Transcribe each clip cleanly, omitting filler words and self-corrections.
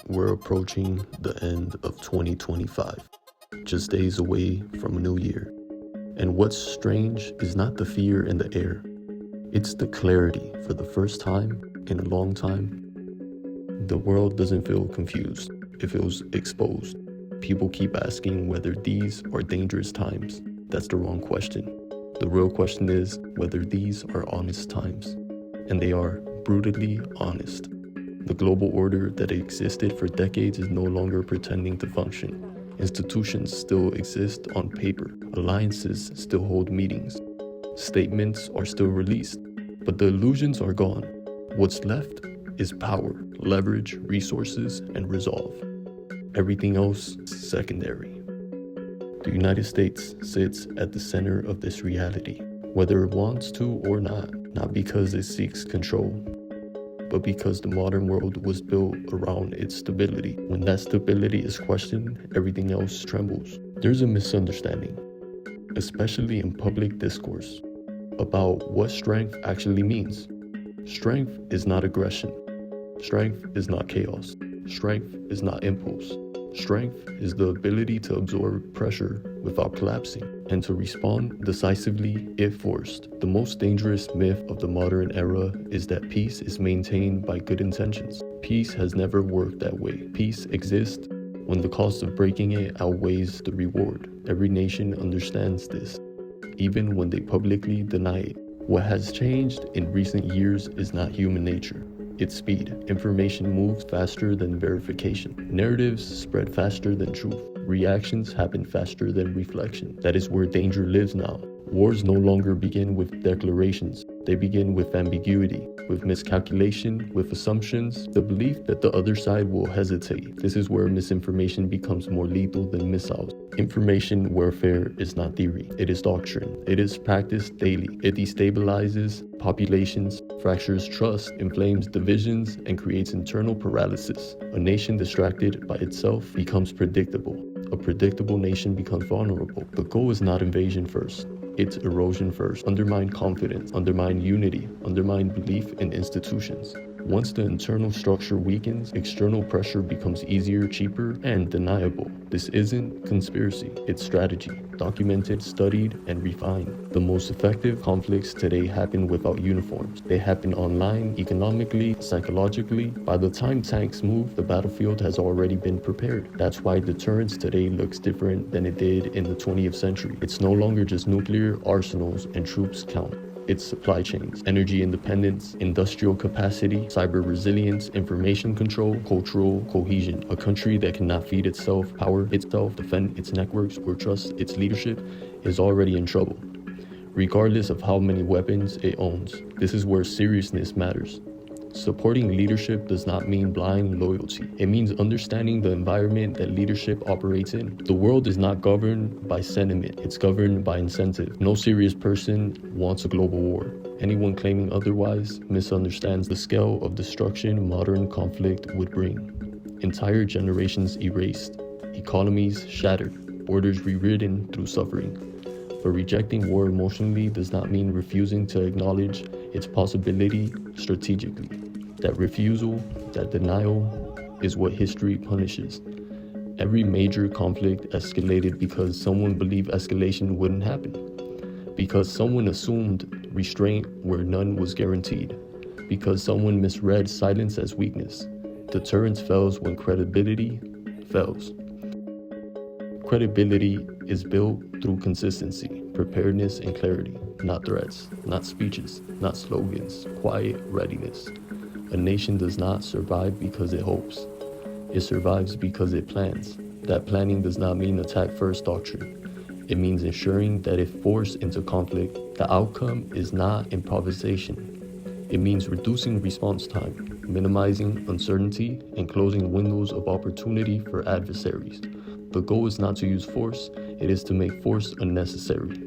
We're approaching the end of 2025, just days away from a new year. And what's strange is not the fear in the air. It's the clarity. For the first time in a long time, the world doesn't feel confused. It feels exposed. People keep asking whether these are dangerous times. That's the wrong question. The real question is whether these are honest times. And they are brutally honest. The global order that existed for decades is no longer pretending to function. Institutions still exist on paper. Alliances still hold meetings. Statements are still released. But the illusions are gone. What's left is power, leverage, resources, and resolve. Everything else is secondary. The United States sits at the center of this reality, whether it wants to or not because it seeks control, but because the modern world was built around its stability. When that stability is questioned, everything else trembles. There's a misunderstanding, especially in public discourse, about what strength actually means. Strength is not aggression. Strength is not chaos. Strength is not impulse. Strength is the ability to absorb pressure without collapsing and to respond decisively if forced. The most dangerous myth of the modern era is that peace is maintained by good intentions. Peace has never worked that way. Peace exists when the cost of breaking it outweighs the reward. Every nation understands this, even when they publicly deny it. What has changed in recent years is not human nature. It's speed. Information moves faster than verification. Narratives spread faster than truth. Reactions happen faster than reflection. That is where danger lives now. Wars no longer begin with declarations. They begin with ambiguity, with miscalculation, with assumptions, the belief that the other side will hesitate. This is where misinformation becomes more lethal than missiles. Information warfare is not theory. It is doctrine. It is practiced daily. It destabilizes populations, fractures trust, inflames divisions, and creates internal paralysis. A nation distracted by itself becomes predictable. A predictable nation becomes vulnerable. The goal is not invasion first. It's erosion first. Undermine confidence, undermine unity, undermine belief in institutions. Once the internal structure weakens, external pressure becomes easier, cheaper, and deniable. This isn't conspiracy, it's strategy, documented, studied, and refined. The most effective conflicts today happen without uniforms. They happen online, economically, psychologically. By the time tanks move, the battlefield has already been prepared. That's why deterrence today looks different than it did in the 20th century. It's no longer just nuclear arsenals and troops count. It's supply chains, energy independence, industrial capacity, cyber resilience, information control, cultural cohesion. A country that cannot feed itself, power itself, defend its networks, or trust its leadership is already in trouble, regardless of how many weapons it owns. This is where seriousness matters. Supporting leadership does not mean blind loyalty. It means understanding the environment that leadership operates in. The world is not governed by sentiment. It's governed by incentive. No serious person wants a global war. Anyone claiming otherwise misunderstands the scale of destruction modern conflict would bring. Entire generations erased. Economies shattered. Borders rewritten through suffering. But rejecting war emotionally does not mean refusing to acknowledge its possibility strategically. That refusal, that denial, is what history punishes. Every major conflict escalated because someone believed escalation wouldn't happen. Because someone assumed restraint where none was guaranteed. Because someone misread silence as weakness. Deterrence fails when credibility fails. Credibility is built through consistency, preparedness, and clarity, not threats, not speeches, not slogans, quiet readiness. A nation does not survive because it hopes. It survives because it plans. That planning does not mean attack first doctrine. It means ensuring that if forced into conflict, the outcome is not improvisation. It means reducing response time, minimizing uncertainty, and closing windows of opportunity for adversaries. The goal is not to use force, it is to make force unnecessary.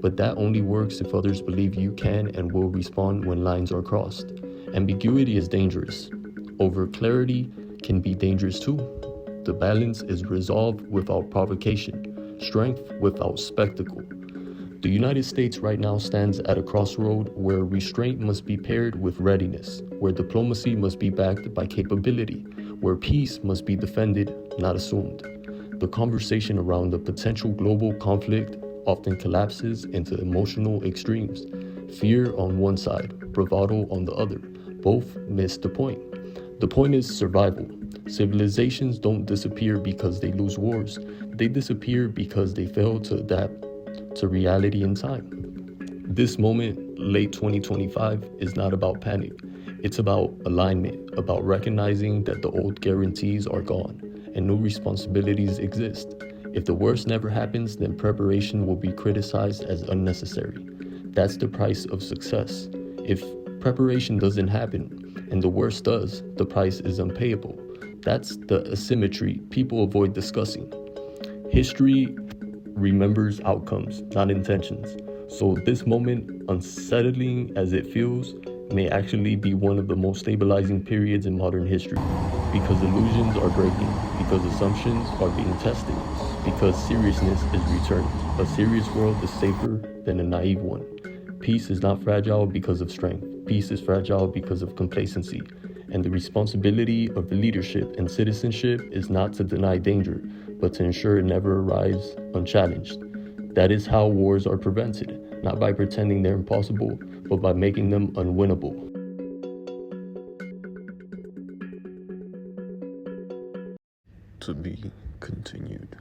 But that only works if others believe you can and will respond when lines are crossed. Ambiguity is dangerous. Over clarity can be dangerous too. The balance is resolve without provocation, strength without spectacle. The United States right now stands at a crossroad where restraint must be paired with readiness, where diplomacy must be backed by capability, where peace must be defended, not assumed. The conversation around the potential global conflict often collapses into emotional extremes. Fear on one side, bravado on the other. Both miss the point. The point is survival. Civilizations don't disappear because they lose wars. They disappear because they fail to adapt to reality in time. This moment, late 2025, is not about panic. It's about alignment, about recognizing that the old guarantees are gone and new responsibilities exist. If the worst never happens, then preparation will be criticized as unnecessary. That's the price of success. If preparation doesn't happen and the worst does, the price is unpayable. That's the asymmetry people avoid discussing. History remembers outcomes, not intentions. So this moment, unsettling as it feels, may actually be one of the most stabilizing periods in modern history, because illusions are breaking, because assumptions are being tested, because seriousness is returning. A serious world is safer than a naive one. Peace is not fragile because of strength. Peace is fragile because of complacency. And the responsibility of the leadership and citizenship is not to deny danger, but to ensure it never arrives unchallenged. That is how wars are prevented, not by pretending they're impossible, but by making them unwinnable. To be continued.